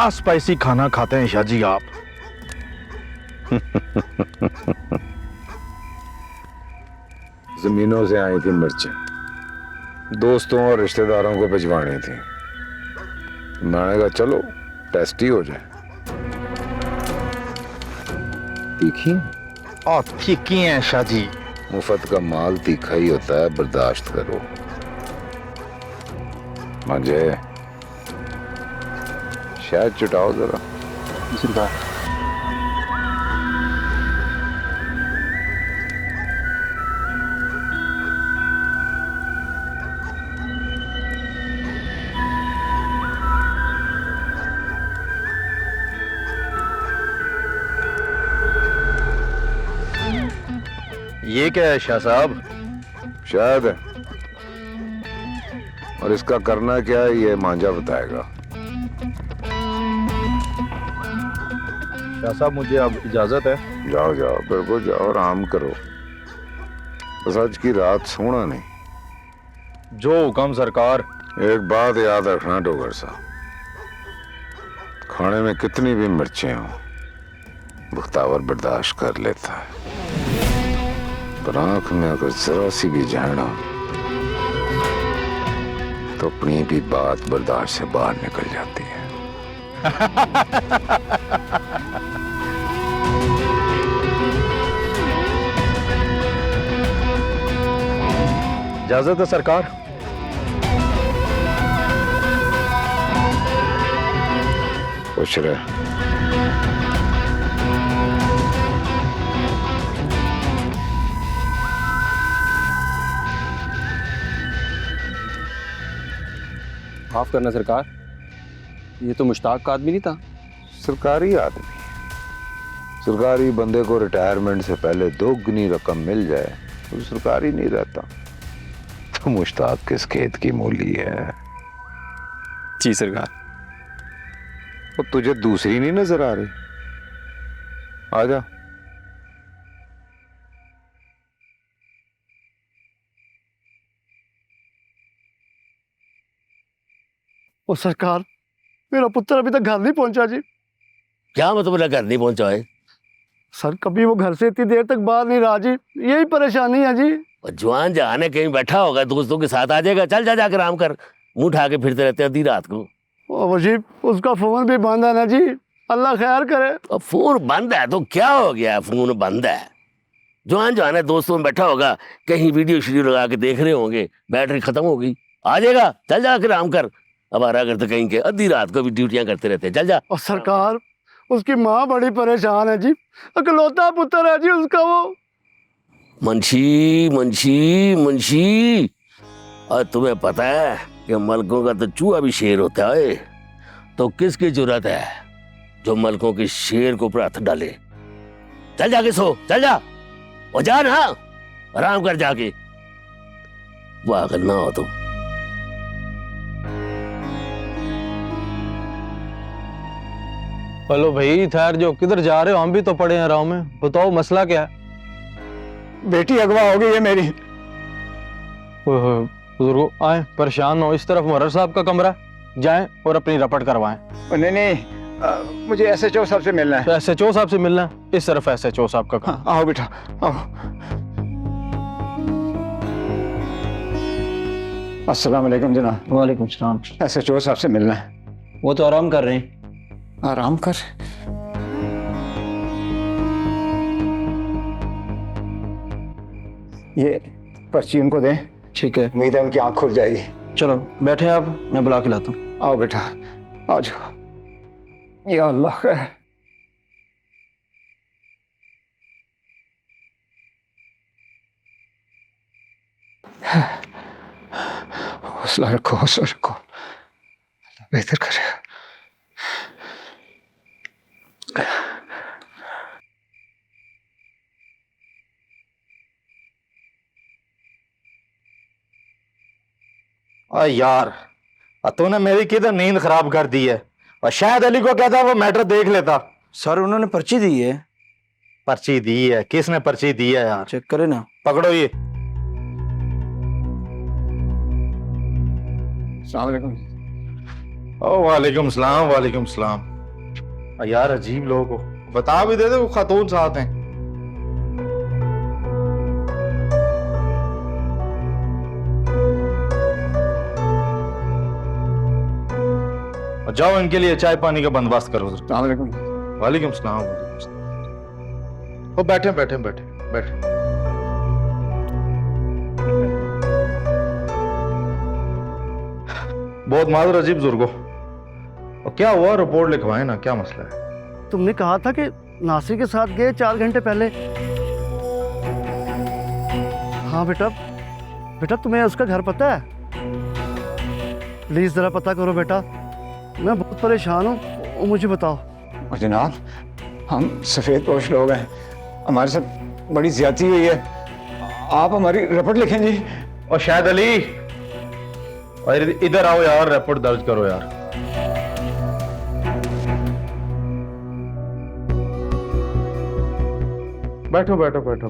क्या स्पाइसी खाना खाते हैं शाह जी आप। जमीनों से आई थी मिर्चें, दोस्तों और रिश्तेदारों को भिजवानी थी। मैंने कहा चलो टेस्ट ही हो जाए। तीखी और तीखी हैं शाह जी। मुफ्त का माल तीखा ही होता है, बर्दाश्त करो। मुझे शायद चुटाओ जरा। ये क्या है शाह साहब? शायद है, और इसका करना क्या है ये मांझा बताएगा। शाह साहब मुझे अब इजाजत है। जाओ जाओ, बिल्कुल जाओ, आराम करो। बस आज की रात सोना नहीं। जो हुक्म सरकार। एक बात याद रखना डोगर साहब, खाने में कितनी भी मिर्चें हो बख्तावर बर्दाश्त कर लेता है, पर आंख में अगर जरा सी भी जहन हो तो अपनी भी बात बर्दाश्त से बाहर निकल जाती है। इजाजत है सरकार। खुश रहे। माफ करना सरकार, ये तो मुश्ताक का आदमी नहीं था। सरकारी आदमी, सरकारी बंदे को रिटायरमेंट से पहले दोगुनी रकम मिल जाए तो सरकारी नहीं रहता। तो मुश्ताक किस खेत की मूली है। जी सरकार। वो तुझे दूसरी नहीं नजर आ रही? आजा। ओ सरकार, मेरा पुत्र अभी तक घर नहीं पहुंचा जी। क्या मतलब है घर नहीं पहुंचा है? सर कभी वो घर से इतनी देर तक बाहर नहीं रहा जी, यही परेशानी है जी। और जवान जहां है कहीं बैठा होगा, दोस्तों के साथ आ जाएगा। चल जा जाकर आराम कर, मुंह उठा के फिरते रहते हैं आधी रात को। ओ वजीब, उसका फोन भी बंद है ना जी, अल्लाह खैर करे। अब फोन बंद है तो क्या हो गया? फोन बंद है, जवान है दोस्तों में बैठा होगा, कहीं वीडियो शीडियो लगा के देख रहे होंगे, बैटरी खत्म हो गई, आ जाएगा। चल जाकर आराम कर। अब आ रहा करते कहीं के आधी रात को भी ड्यूटियां करते रहते हैं। चल जा। और सरकार, उसकी माँ बड़ी परेशान है जी, अकलौता पुत्र है जी उसका वो। मुंशी मुंशी मुंशी, और तुम्हें पता है कि मलकों का तो चूहा भी शेर होता है। तो किसकी जरूरत है जो मलकों के शेर को ऊपर हाथ डाले? चल जाके सो, चल जा और जा ना, आराम कर जाके। पागल ना हो तुम। हेलो भाई, ठहर जाओ, किधर जा रहे हो? हम भी तो पड़े हैं आराम में। बताओ मसला क्या है? बेटी अगवा हो गई है मेरी। बुजुर्गो आए, परेशान हो। इस तरफ मुहर्रर साहब का कमरा, जाएं और अपनी रपट करवाएं। नहीं नहीं, मुझे एसएचओ साहब से मिलना है। एसएचओ साहब से मिलना है? इस तरफ एसएचओ साहब का हाँ, आओ बेटा आओ। अस्सलाम वालेकुम जनाब। वालेकुम सलाम। एसएचओ साहब से मिलना है। वो तो आराम कर रहे हैं। आराम कर। ये पर्ची उनको दें। ठीक है, उम्मीद है उनकी आंख खुल जाएगी। चलो बैठे आप, मैं बुला के लाता हूँ। आओ बेटा, आओ जाओ। या अल्लाह खैर। हौसला रखो, हौसला रखो, अल्लाह बेहतर करेगा। यार, तूने मेरी किधर नींद खराब कर दी है। और शायद अली को कहता वो मैटर देख लेता। सर उन्होंने पर्ची दी है। पर्ची दी है? किसने पर्ची दी है यार? चेक करे ना। पकड़ो ये। अस्सलाम वालेकुम। ओ वालेकुम सलाम, वालेकुम सलाम। यार अजीब लोग हो, बता भी देते वो खातून साथ हैं। और जाओ इनके लिए चाय पानी का बंदोबस्त करो। वालेकुम सलाम। वो बैठे बैठे बैठे बैठे। बहुत माजूर अजीब बुजुर्गो, और क्या हुआ? रिपोर्ट लिखवाए ना, क्या मसला है? तुमने कहा था कि नासिर के साथ गए 4 घंटे पहले। हाँ बेटा, बेटा तुम्हें उसका घर पता है? प्लीज जरा पता करो बेटा, मैं बहुत परेशान हूँ, मुझे बताओ। और जनाब, हम सफ़ेद पोश लोग हैं, हमारे साथ बड़ी ज्यादती हुई है, आप हमारी रिपोर्ट लिखें जी। और शायद अली, और इधर आओ यार, रिपोर्ट दर्ज करो यार। बैठो बैठो बैठो।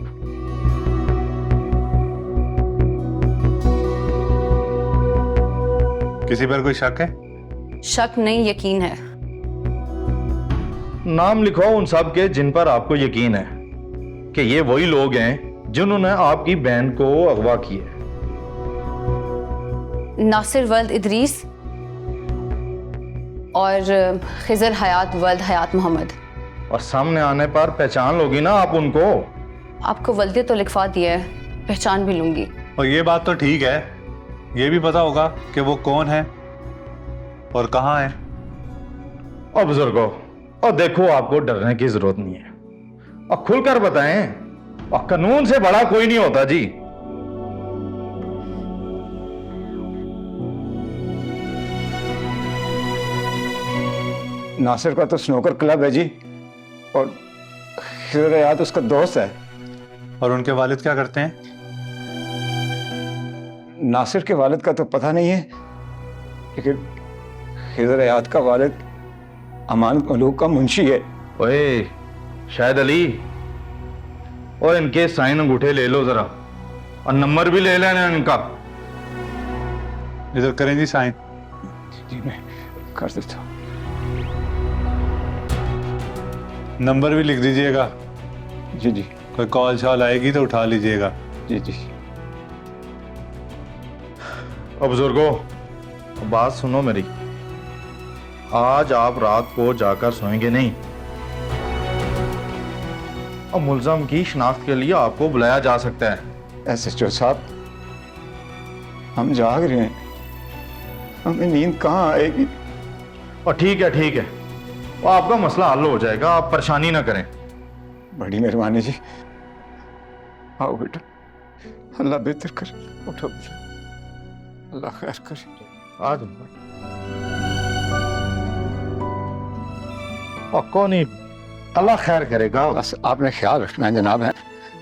किसी पर कोई शक है? शक नहीं, यकीन है। नाम लिखो उन सब के जिन पर आपको यकीन है कि ये वही लोग हैं जिन्होंने आपकी बहन को अगवा किया। नासिर वल्द इदरीस और खिजर हयात वल्द हयात मोहम्मद। और सामने आने पर पहचान लोगी ना आप उनको? आपको वल्दे तो लिखवा दिया है, पहचान भी लूंगी। और ये बात तो ठीक है, ये भी पता होगा कि वो कौन है और कहाँ है। और बुजुर्गो, और देखो आपको डरने की जरूरत नहीं है, और खुलकर बताएं, और कानून से बड़ा कोई नहीं होता जी। नासिर का तो स्नूकर क्लब है जी, और खिजर हयात उसका दोस्त है। और उनके वालिद क्या करते हैं? नासिर के वालिद का तो पता नहीं है, लेकिन खिजर हयात का वालिद अमानत मलूक का मुंशी है। ओए शायद अली, और इनके साइन अंगूठे ले लो जरा, और नंबर भी ले लेना इनका। इधर करें जी साइन। जी मैं कर देता हूँ। नंबर भी लिख दीजिएगा, जी जी कोई कॉल शॉल आएगी तो उठा लीजिएगा। जी जी। अब बुजुर्गो, बात सुनो मेरी, आज आप रात को जाकर सोएंगे नहीं, और मुलजम की शिनाख्त के लिए आपको बुलाया जा सकता है। SHO साहब, हम जाग रहे हैं, हमें नींद कहाँ आएगी? और ठीक है, वो आपका मसला हल हो जाएगा, आप परेशानी ना करें। बड़ी मेहरबानी जी। आओ बेटा, अल्लाह बेहतर करे। उठो बेटा, अल्लाह खैर करे। आ जाओ। और कौन ही अल्लाह खैर करेगा, बस आपने ख्याल रखना है जनाब। है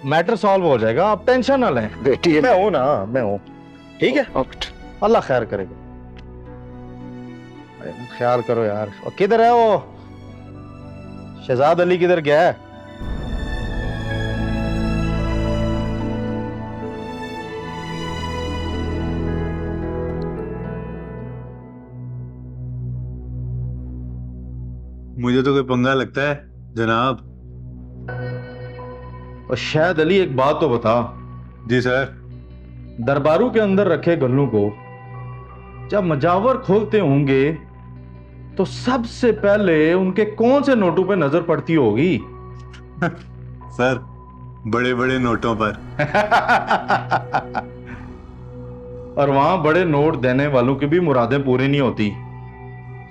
मैटर सॉल्व हो जाएगा, आप टेंशन ना लें। बेटी है। मैं हूं ना, मैं हूं। ठीक है, बेटा, अल्लाह खैर करेगा। ख्याल करो यार। और किधर है वो शहजाद अली, किधर गया है? मुझे तो कोई पंगा लगता है जनाब। और शायद अली, एक बात तो बता। जी सर। दरबारों के अंदर रखे गल्लों को जब मजावर खोलते होंगे तो सबसे पहले उनके कौन से नोटों पे नजर पड़ती होगी? सर, बड़े बड़े नोटों पर। और वहां बड़े नोट देने वालों की भी मुरादें पूरी नहीं होती,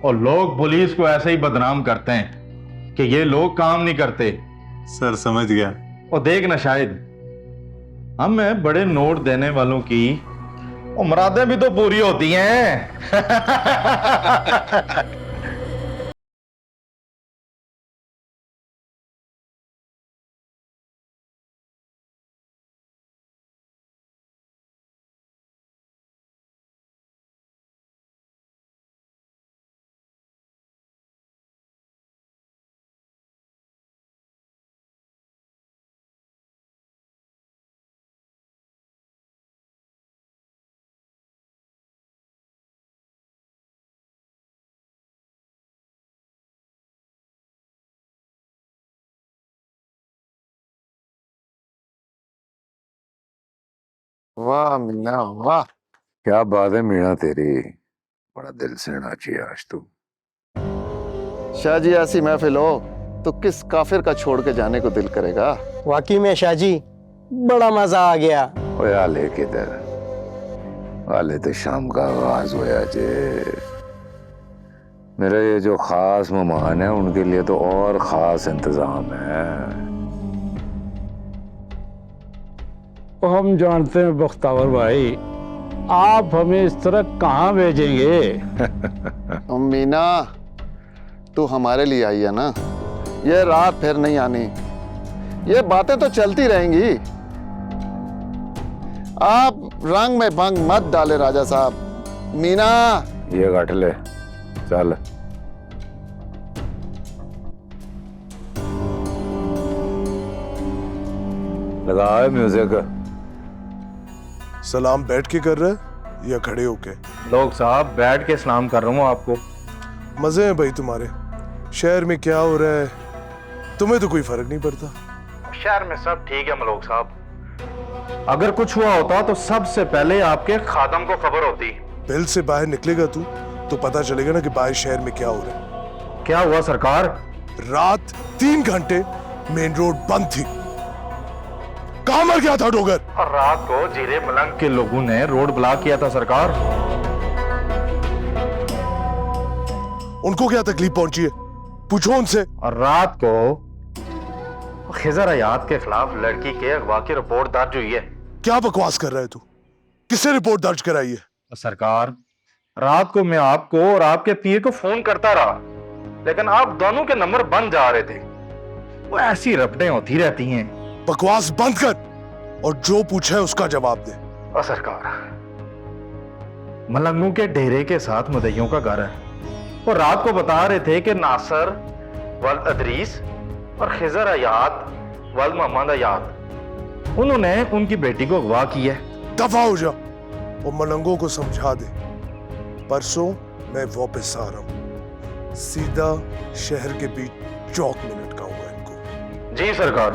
और लोग पुलिस को ऐसे ही बदनाम करते हैं कि ये लोग काम नहीं करते। सर समझ गया। और देख ना शायद, हमें बड़े नोट देने वालों की और मुरादें भी तो पूरी होती हैं। वाह मीना वाह। क्या बात है मीणा तेरी, बड़ा दिल से नाची है आज तू। शाह जी ऐसी महफिल हो तो किस काफिर का छोड़ के जाने को दिल करेगा। वाकई में शाह जी बड़ा मजा आ गया। ओए आले किधर, आले तो शाम का आगाज होया जे। मेरे ये जो खास मेहमान है उनके लिए तो और खास इंतजाम है। हम जानते हैं बख्तावर भाई, आप हमें इस तरह कहाँ भेजेंगे। मीना तू हमारे लिए आई है ना, ये रात फिर नहीं आनी, ये बातें तो चलती रहेंगी। आप रंग में भंग मत डाले राजा साहब। मीना ये गठ ले, चल। लगाओ म्यूजिक। सलाम बैठ के कर रहे या खड़े होके? लोग साहब बैठ के सलाम कर रहा हूँ आपको। मजे हैं भाई तुम्हारे। शहर में क्या हो रहा है तुम्हें तो कोई फर्क नहीं पड़ता। शहर में सब ठीक है मलोक साहब, अगर कुछ हुआ होता तो सबसे पहले आपके खादम को खबर होती। बिल से बाहर निकलेगा तू तो पता चलेगा ना कि बाहर शहर में क्या हो रहा है। क्या हुआ सरकार? रात 3 घंटे मेन रोड बंद थी। कहां मर गया था डोगर? और रात को जीरे मलंग के लोगों ने रोड ब्लॉक किया था सरकार। उनको क्या तकलीफ पहुंची है पूछो उनसे। और रात को खिजर हयात के खिलाफ लड़की के अगवा की रिपोर्ट दर्ज हुई है। क्या बकवास कर रहा है तू? किससे रिपोर्ट दर्ज कराई है? सरकार रात को मैं आपको और आपके पीए को फोन करता रहा, लेकिन आप दोनों के नंबर बंद जा रहे थे। वो ऐसी रपटें होती रहती हैं। बकवास बंद कर और जो पूछा है उसका जवाब दे। और सरकार मलंगों के डेरे के साथ मुदैयों का घर है। वो रात को बता रहे थे कि नासर वल अदरीस और खिजर हयात वल मोहम्मद हयात उन्होंने उनकी बेटी को अगवा किया है। दफा हो जा और मलंगों को समझा दे परसों मैं वापस आ रहा हूं, सीधा शहर के बीच चौक में लटकाऊंगा इनको। जी सरकार।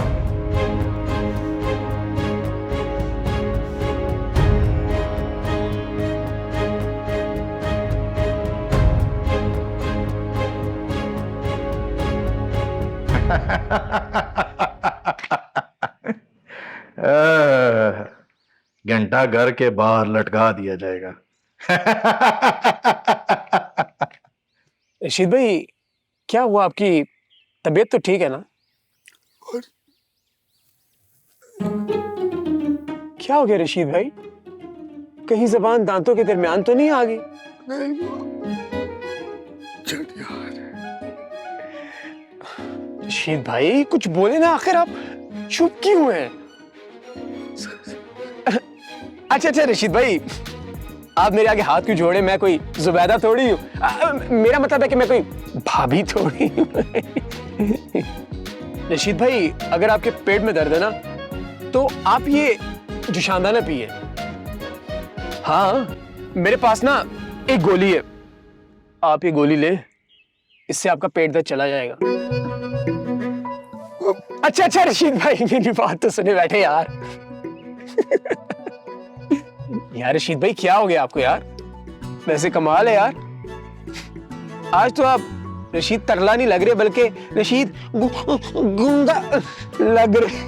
घंटा घर के बाहर लटका दिया जाएगा। रशीद भाई क्या हुआ, आपकी तबीयत तो ठीक है ना? क्या हो गया रशीद भाई? कहीं जबान दांतों के दरमियान तो नहीं आ गई? रशीद भाई कुछ बोले ना, आखिर आप चुप क्यों हैं? अच्छा रशीद भाई आप मेरे आगे हाथ क्यों जोड़े? मैं कोई जुबैदा थोड़ी हूँ। मेरा मतलब है कि मैं कोई भाभी थोड़ी हूँ। रशीद भाई अगर आपके पेट में दर्द है ना तो आप ये जुशानदाना पिए। हाँ मेरे पास ना एक गोली है, आप ये गोली ले, इससे आपका पेट दर्द चला जाएगा। अच्छा रशीद भाई मेरी बात तो सुने बैठे यार। यार रशीद भाई क्या हो गया आपको यार? वैसे कमाल है यार, आज तो आप रशीद तरला नहीं लग रहे बल्कि रशीद गूंगा लग रहे।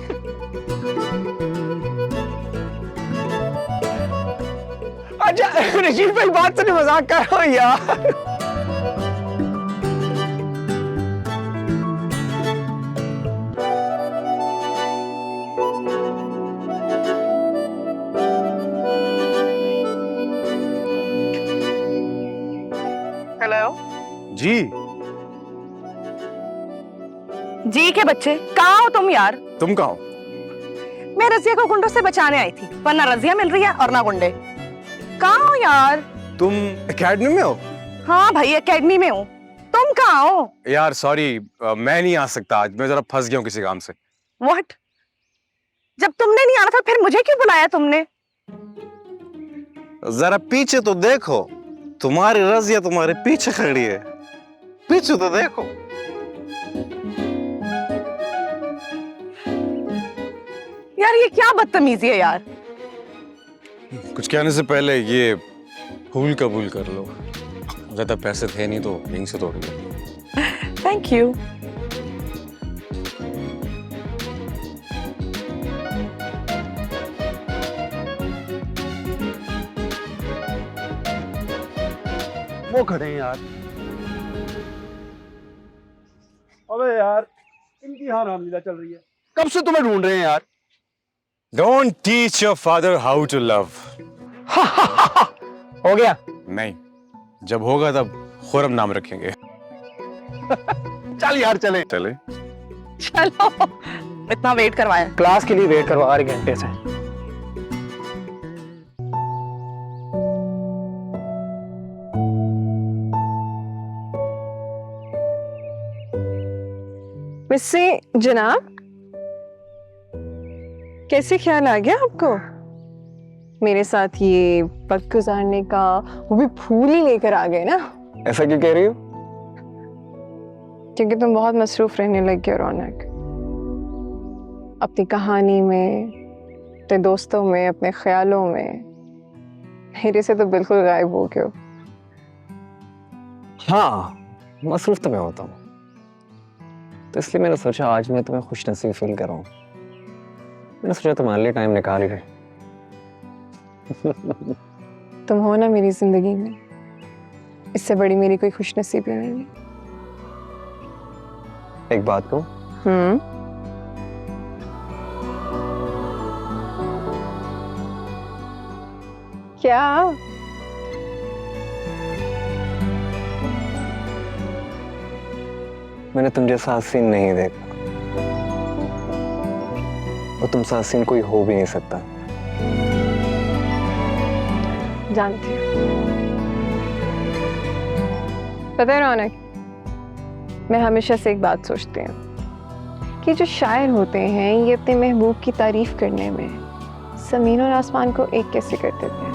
अच्छा रशीद भाई बात सुने, मजाक कर रहा हूं यार। जी जी के बच्चे कहाँ हो तुम यार? तुम कहाँ हो? मैं रजिया को गुंडों से बचाने आई थी, पर ना रजिया मिल रही है और ना गुंडे। कहाँ हो यार? तुम एकेडमी में हो? हाँ भाई एकेडमी में हूँ। तुम कहाँ हो? यार सॉरी मैं नहीं आ सकता आज, मैं जरा फंस गया हूँ किसी काम से। व्हाट? जब तुमने नहीं आना था फिर मुझे क्यों बुलाया तुमने? जरा पीछे तो देखो, तुम्हारी रजिया तुम्हारे पीछे खड़ी है, पीछे तो देखो। यार ये क्या बदतमीजी है यार। कुछ कहने से पहले ये फूल कबूल कर लो। ज्यादा पैसे थे नहीं तो यहीं से तोड़ लो। Thank you. वो खड़े हैं यार। अबे यार इनकी हरामलीला चल रही है, कब से तुम्हें ढूंढ रहे हैं यार। Don't teach your father how to love। हो गया? नहीं, जब होगा तब खुरम नाम रखेंगे। चल यार चले। चले। चलो, इतना वेट करवाया। क्लास के लिए वेट करवा रहे घंटे से। वैसे जनाब, कैसे ख्याल आ गया आपको मेरे साथ ये वक्त गुजारने का? वो भी फूल ही लेकर आ गए ना। ऐसा क्यों कह रही हो? क्योंकि तुम बहुत मसरूफ रहने लग गए रौनक, अपनी कहानी में, अपने दोस्तों में, अपने ख्यालों में। मेरे से तो बिल्कुल गायब हो गए हो। हाँ, मसरूफ तो मैं होता हूँ, तो इसलिए मैंने सोचा आज मैं तुम्हें खुश नसीब फील कर रहा हूँ। मैंने सोचा तुम्हारे लिए टाइम निकाल ही रहे। तुम हो ना मेरी जिंदगी में, इससे बड़ी मेरी कोई खुश नसीबी नहीं है। एक बात कहूँ? क्या? मैंने तुम जैसा हसीन नहीं देखा, और तुमसे हसीन कोई हो भी नहीं सकता। जानती हूँ। पता है रौनक, मैं हमेशा से एक बात सोचती हूँ कि जो शायर होते हैं ये अपने महबूब की तारीफ करने में ज़मीन और आसमान को एक कैसे कर देते हैं।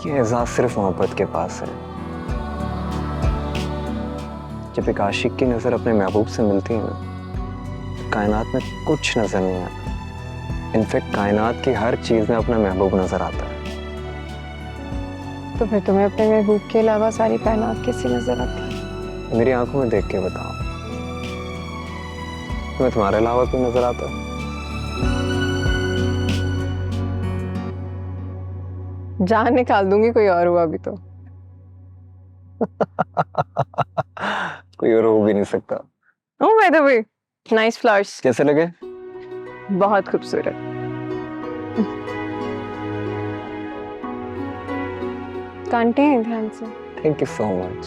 ये एहसास सिर्फ मोहब्बत के पास है। जब एक आशिक की नजर अपने महबूब से मिलती है ना, कायनात में कुछ नजर नहीं आता। इनफैक्ट कायनात की हर चीज में अपना महबूब नजर आता है। तो फिर तुम्हें अपने महबूब के अलावा सारी कायनात कैसी नजर आती है? मेरी आंखों में देख के बताओ, तुम्हें तुम्हारे अलावा कोई नजर आता है? जान निकाल दूंगी कोई और हुआ भी तो। कोई और हो भी नहीं सकता। Oh by the way, nice flowers. कैसे लगे? बहुत खूबसूरत। कांटे हैं ध्यान से। Thank you so much.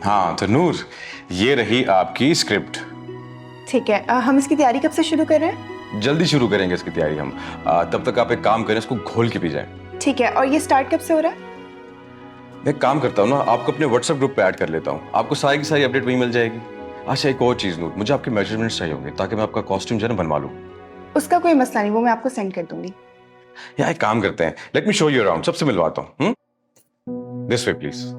हाँ तो नूर, ये रही आपकी स्क्रिप्ट। ठीक है, हम इसकी तैयारी कब से शुरू कर रहे हैं? जल्दी शुरू करेंगे इसकी तैयारी हम। तब तक आप एक काम करें, इसको घोल के पी जाए। ठीक है, और ये स्टार्ट कब से हो रहा है? मैं एक काम करता हूँ ना, आपको अपने व्हाट्सएप ग्रुप पे ऐड कर लेता हूँ। आपको सारी की सारी अपडेट वहीं मिल जाएगी। अच्छा एक और चीज़ नूर, मुझे आपके मेजरमेंट्स चाहिए होंगे ताकि मैं आपका कॉस्ट्यूम जो है ना बनवा लूँ। उसका कोई मसला नहीं, वो मैं आपको सेंड कर दूंगी। या एक काम करते हैं, let me show you around, सबसे मिलवाता हूँ। This way please.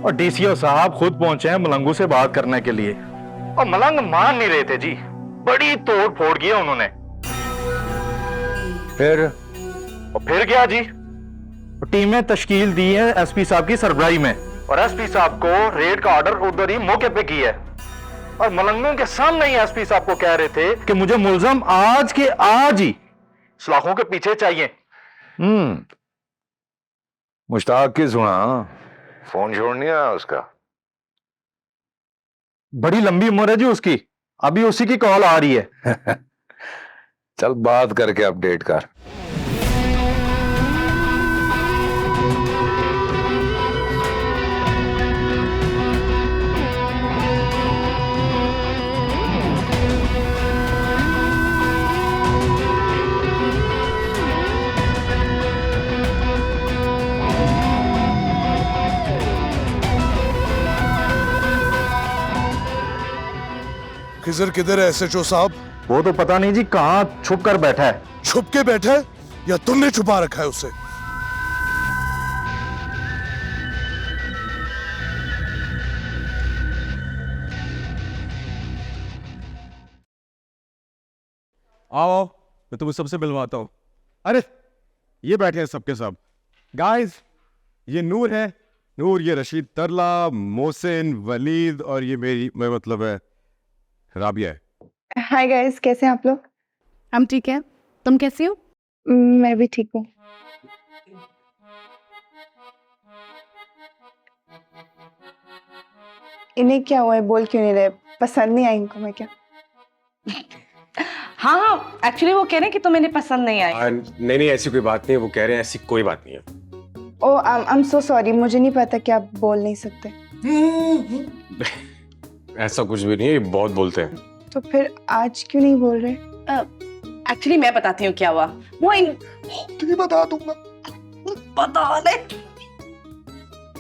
और डीसीओ साहब खुद पहुंचे हैं मलंगू से बात करने के लिए, और मलंग मान नहीं रहे थे जी। बड़ी तोड़ फोड़ की है उन्होंने। फिर क्या जी, टीमें तश्कील दी है एसपी साहब की सरबराही में, और एसपी साहब को रेड का ऑर्डर उधर ही मौके पे की है। और मलंगों के सामने ही एसपी साहब को कह रहे थे कि मुझे मुलजम आज के आज ही सलाखों के पीछे चाहिए। मुश्ताक की सुना, फोन छोड़ नहीं आया उसका? बड़ी लंबी उम्र है जी उसकी, अभी उसी की कॉल आ रही है। चल बात करके अपडेट कर। खिजर किधर है एसएचओ साहब? वो तो पता नहीं जी कहाँ छुप कर बैठा है। छुप के बैठा है या तुमने छुपा रखा है उसे? आओ आओ, मैं तुम्हें सबसे मिलवाता हूँ। अरे ये बैठे हैं सबके सब। गाइस, ये नूर है, नूर, ये रशीद तरला, मोहसिन, वलीद और ये मेरी मैं मतलब है राबिया है। हाय गाइस, कैसे हैं आप लोग? हम ठीक है, तुम कैसी हो? मैं भी ठीक हूँ। इन्हें क्या हुआ है, बोल क्यों नहीं रहे? पसंद नहीं आई इनको मैं क्या? हाँ हाँ, एक्चुअली वो कह रहे हैं कि तुम इन्हें पसंद नहीं आई। नहीं नहीं, ऐसी कोई बात नहीं है, वो कह रहे हैं ऐसी कोई बात नहीं है। ओ आई एम सो सॉरी, मुझे नहीं पता कि आप बोल नहीं सकते। ऐसा कुछ भी नहीं है, ये बहुत बोलते हैं। तो फिर आज क्यों नहीं बोल रहे? एक्चुअली मैं बताती हूँ क्या हुआ। वो तुझे बता दूंगा। बता दे।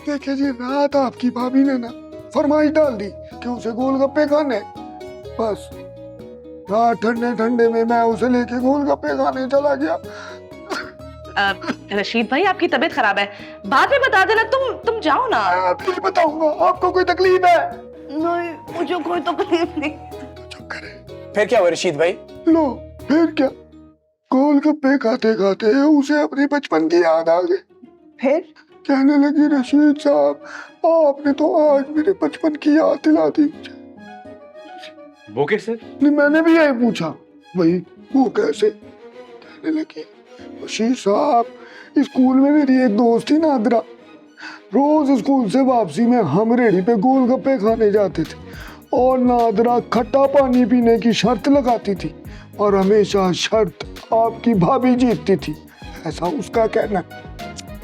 देखिए जी, रात आपकी भाभी ने ना फरमाइश डाल दी कि उसे गोलगप्पे खाने। बस रात ठंडे ठंडे में मैं उसे लेके गोलगप्पे खाने चला गया। रशीद भाई, आपकी तबीयत खराब है, बाद में बता देना। तुम जाओ ना। फिर बताऊंगा। आपको कोई तकलीफ है? नहीं, मुझे कोई तकलीफ नहीं। चुप करे। फिर क्या हुआ रशीद भाई? लो फिर क्या, गोलगप्पे खाते खाते उसे अपने बचपन की याद आ गई। फिर कहने लगी, रशीद साहब आपने तो आज मेरे बचपन की याद दिला दी मुझे। वो कैसे? नहीं, मैंने भी यही पूछा, वही वो कैसे। कहने लगी, रशीद साहब स्कूल में मेरी एक दोस्त थी नादरा, रोज स्कूल से वापसी में हम रेडी पे गोलगप्पे खाने जाते थे और नादरा खट्टा पानी पीने की शर्त लगाती थी और हमेशा शर्त आपकी भाभी जीतती थी, ऐसा उसका कहना।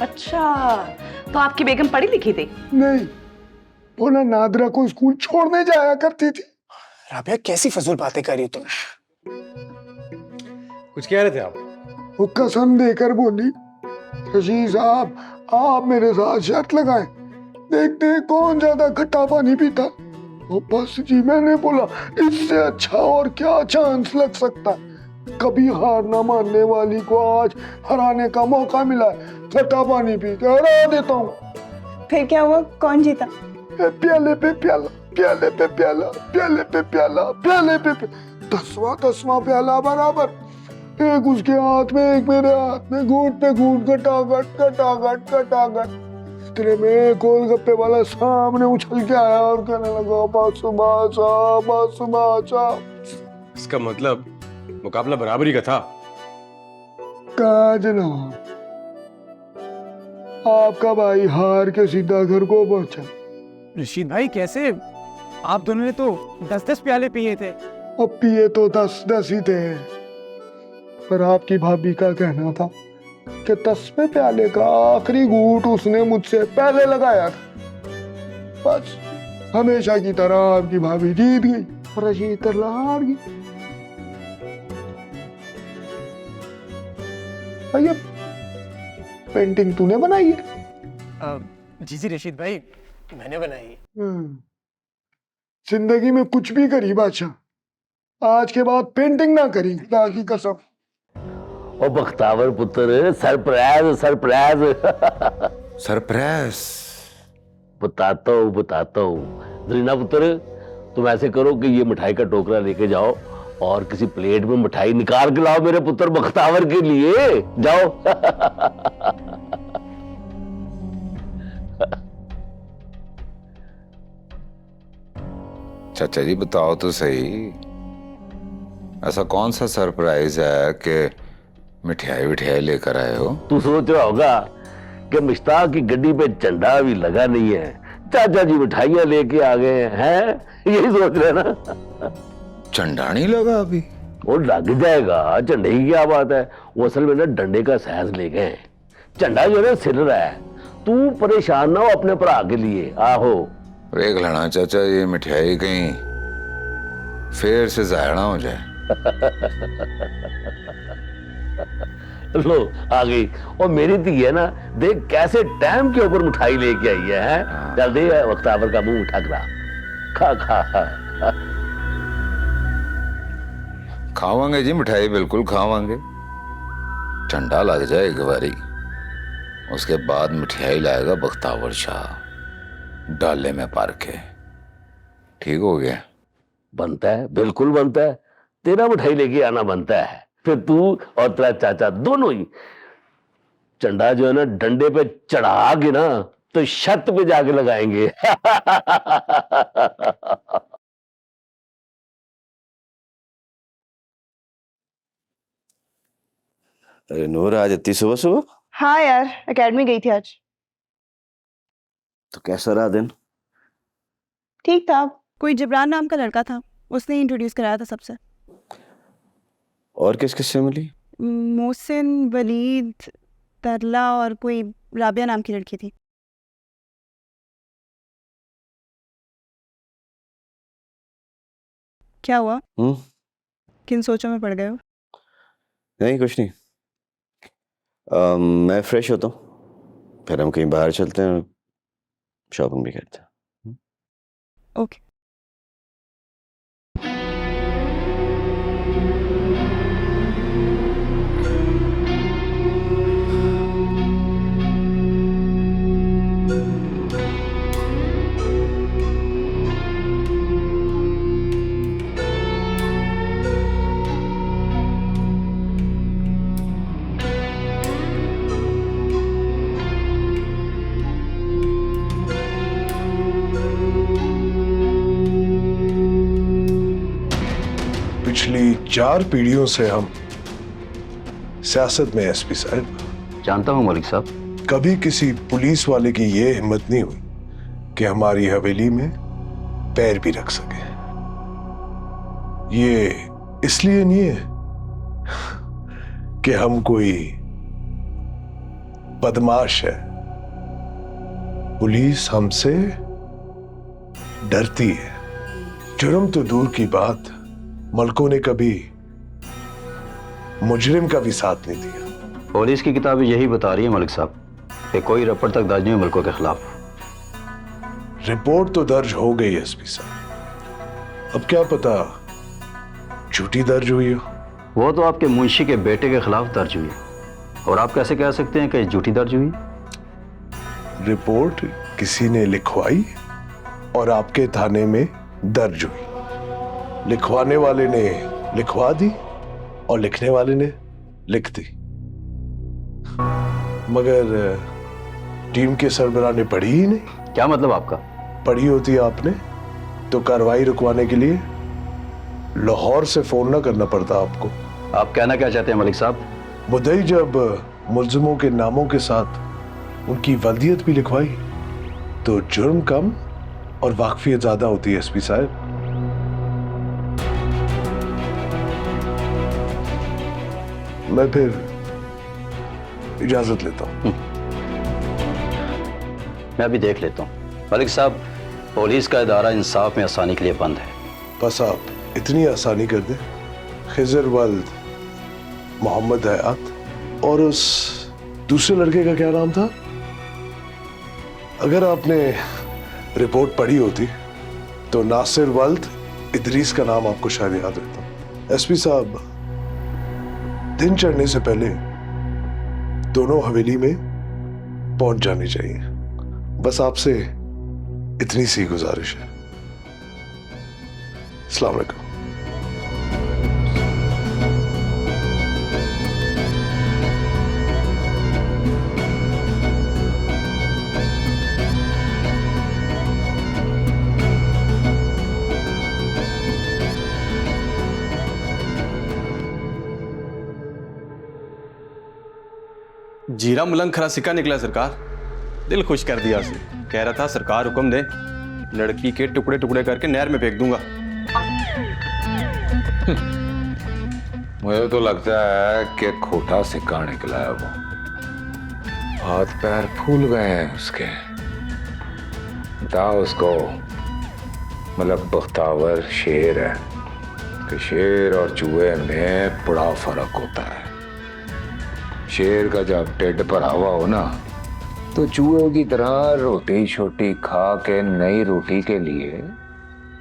अच्छा, तो आपकी बेगम पढ़ी लिखी थी? नहीं, वो ना नादरा को स्कूल छोड़ने जाया करती थी। राबिया, कैसी फजूल बातें कर रही हो तुम? कुछ कह रहे थे आप? वो कसम देकर बोली, रशीद साहब आप मेरे साथ शर्त लगाएं, देखते हैं कौन ज्यादा खट्टा पानी पीता। वो बस जी, मैंने बोला इससे अच्छा और क्या चांस लग सकता है। कभी हार ना मानने वाली को आज हराने का मौका मिला है, खट्टा पानी पी के हरा देता हूँ। फिर क्या हुआ, कौन जीता? प्याले पे प्याला, प्याले पे प्याला, प्याले पे प्याला, प्याले पे 10वां प्याला बराबर, एक उसके हाथ में एक मेरे हाथ में, घूट पे घूट, गटागट गटागट गटागट। इतने में गोलगप्पे वाला सामने उछल के आया और कहने लगा, बासुबासा बासुबासा। इसका मतलब मुकाबला बराबरी का था। कहा जनाब, आपका भाई हार के सीधा घर को पहुंचा। रशीद भाई कैसे? आप दोनों ने तो 10-10 प्याले पिए थे। अब पिए तो 10-10 ही थे, पर आपकी भाभी का कहना था कि 10वें प्याले का आखिरी घूंट उसने मुझसे पहले लगाया था। बस हमेशा की तरह आपकी भाभी जीत गई और रशीद तरला हार गई। ये पेंटिंग तूने बनाई है? जी जी रशीद भाई, मैंने बनाई। जिंदगी में कुछ भी करी बादशाह, आज के बाद पेंटिंग ना करी, खुदा की कसम। ओ बख्तावर पुत्र, सरप्राइज सरप्राइज। सरप्राइज बताता हूँ। जरीना पुत्र, तुम ऐसे करो कि ये मिठाई का टोकरा लेके जाओ और किसी प्लेट में मिठाई निकाल के लाओ मेरे पुत्र बख्तावर के लिए। जाओ। चाचा जी बताओ तो सही, ऐसा कौन सा सरप्राइज है कि मिठाई लेकर आए हो? तू सोच रहा होगा कि मुश्ताक की गड्डी पे झंडा भी लगा नहीं है, चाचा जी मिठाइयां लेके आ गए हैं, यही सोच रहे ना? झंडा नहीं लगा अभी? वो लग जाएगा, झंडे की क्या बात है। वो असल में ना डंडे का साइज ले गए, झंडा जो है ना सिर रहा है। तू परेशान ना हो अपने भरा के लिए। आहो देख लेना चाचा, ये मिठाई कहीं फिर से जाया ना हो जाए। लो आ गई। और मेरी धी है ना, देख कैसे टाइम के ऊपर मिठाई लेके आई है। चल दे वक्तावर का मुंह उठा करा, खा खा। खावांगे जी मिठाई, बिल्कुल खावांगे। झंडा लग जाए एक बारी, उसके बाद मिठाई लाएगा बख्तावर शाह डाले में पार के। ठीक हो गया? बनता है, बिल्कुल बनता है। तेरा मिठाई लेके आना बनता है। फिर तू और तेरा चाचा दोनों ही झंडा जो है ना डंडे पे चढ़ा के ना तो छत पे जाके लगाएंगे। अरे नूर, आज इतनी सुबह सुबह? हाँ यार, एकेडमी गई थी आज। तो कैसा रहा दिन? ठीक था। कोई जिब्रान नाम का लड़का था, उसने इंट्रोड्यूस कराया था सबसे। और किस किस से मिली? मोहसिन, वलीद, तरला और कोई राबिया नाम की लड़की थी। क्या हुआ? किन सोचों में पड़ गए हो? नहीं कुछ नहीं। मैं फ्रेश होता हूँ, फिर हम कहीं बाहर चलते हैं, शॉपिंग भी करते हैं। ओके। पिछली 4 पीढ़ियों से हम सियासत में। एसपी साहब, जानता हूं मलिक साहब। कभी किसी पुलिस वाले की यह हिम्मत नहीं हुई कि हमारी हवेली में पैर भी रख सके। ये इसलिए नहीं है कि हम कोई बदमाश है, पुलिस हमसे डरती है। जुर्म तो दूर की बात, मलकों ने कभी मुजरिम का भी साथ नहीं दिया। पुलिस की किताबें यही बता रही है मलिक साहब कि कोई रपट तक दर्ज नहीं मुल्कों के खिलाफ। रिपोर्ट तो दर्ज हो गई एसपी साहब, अब क्या पता झूठी दर्ज हुई हो। वो तो आपके मुंशी के बेटे के खिलाफ दर्ज हुई है, और आप कैसे कह सकते हैं कि झूठी दर्ज हुई? रिपोर्ट किसी ने लिखवाई और आपके थाने में दर्ज हुई। लिखवाने वाले ने लिखवा दी और लिखने वाले ने लिख दी, मगर टीम के सरबराह ने पढ़ी ही नहीं। क्या मतलब आपका? पढ़ी होती आपने तो कार्रवाई रुकवाने के लिए लाहौर से फोन ना करना पड़ता आपको। आप कहना क्या चाहते हैं मलिक साहब? मुद्दई जब मुल्जिमों के नामों के साथ उनकी वल्दियत भी लिखवाई तो जुर्म कम और वाकफियत ज्यादा होती है एसपी साहब। मैं फिर इजाजत लेता हूं। मैं भी देख लेता हूं। मलिक साहब, पुलिस का इदारा इंसाफ में आसानी के लिए बंद है। बस आप इतनी आसानी कर दें, खिजर वल्द मोहम्मद हयात और उस दूसरे लड़के का क्या नाम था? अगर आपने रिपोर्ट पढ़ी होती तो नासिर वल्द इदरीस का नाम आपको शायद याद रहता। एसपी साहब, दिन चढ़ने से पहले दोनों हवेली में पहुंच जानी चाहिए। बस आपसे इतनी सी गुजारिश है। अस्सलाम वालेकुम। जीरा मुलंग खरा सिक्का निकला सरकार। दिल खुश कर दिया उसे। कह रहा था सरकार हुक्म दे, लड़की के टुकड़े टुकड़े करके नहर में फेंक दूंगा। मुझे तो लगता है कि खोटा सिक्का निकला है वो। हाथ पैर फूल गए हैं उसके। बताओ उसको मतलब बख्तावर शेर है कि शेर और चूहे में बड़ा फर्क होता है। शेर का जब टिड्ढ भरा हुआ हो ना तो चूहे की तरह रोटी छोटी खा के नई रोटी के लिए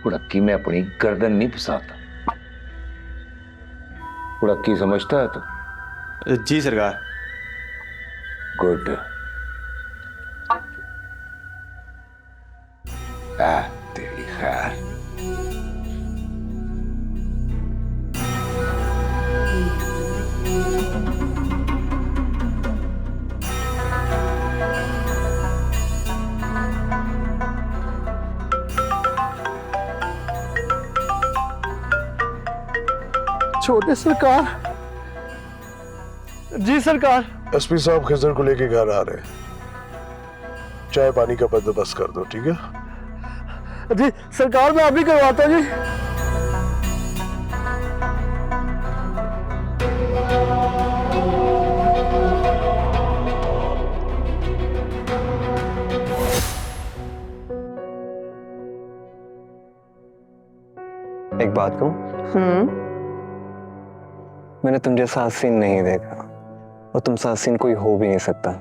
उड़क्की में अपनी गर्दन नहीं फंसाता। उड़क्की समझता है तो? जी सरकार। गुड। तेरी खैर। छोटे सरकार। जी सरकार। एसपी साहब खिजर को लेके घर आ रहे हैं। चाय पानी का बंदोबस्त कर दो, ठीक है? जी सरकार, मैं अभी करवाता हूँ जी। एक बात कहूं? मैंने तुम जैसा हसीन नहीं देखा और तुमसे हसीन कोई हो भी नहीं सकता।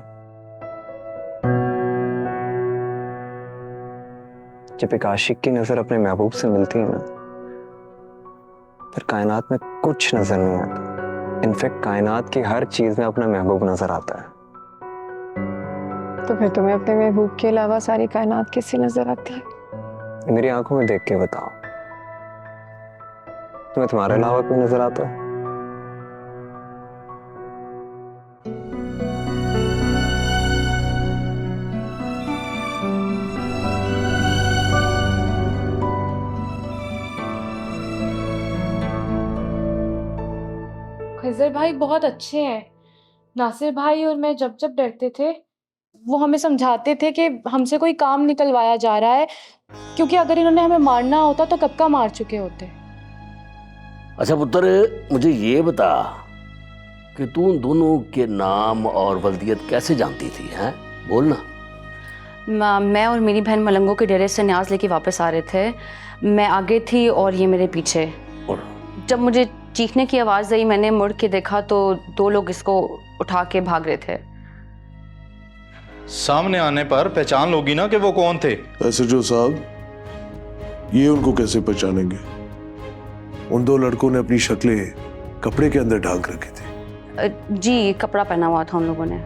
जब एक आशिक की नजर अपने महबूब से मिलती है ना, फिर कायनात में कुछ नजर नहीं आता। इनफैक्ट कायनात की हर चीज में अपना महबूब नजर आता है। तो फिर तुम्हें अपने महबूब के अलावा सारी कायनात कैसी नजर आती है? मेरी आंखों में देख के बताओ, तुम्हें तुम्हारे अलावा कोई नजर आता है? खिजर भाई बहुत अच्छे हैं। नासिर भाई और मैं जब जब डरते थे वो हमें समझाते थे कि हमसे कोई काम निकलवाया जा रहा है, क्योंकि अगर इन्होंने हमें मारना होता तो कब का मार चुके होते। अच्छा पुत्र, मुझे ये बता कि तू उन दोनों के नाम और वल्दियत कैसे जानती थी, हैं? बोलना। मैं और मेरी बहन मलंगों के डेरे से न्याज लेके वापस आ रहे थे। मैं आगे थी और ये मेरे पीछे। जब मुझे चीखने की आवाज़ आई, मैंने मुड़ के देखा तो दो लोग इसको उठा के भाग रहे थे। सामने आने पर पहचान लोगी ना कि वो कौन थे? एसएचओ साहब, ये उनको कैसे पहचानेंगे? उन दो लड़कों ने अपनी शक्लें कपड़े के अंदर ढांक रखी थी। जी, कपड़ा पहना हुआ था उन लोगों ने।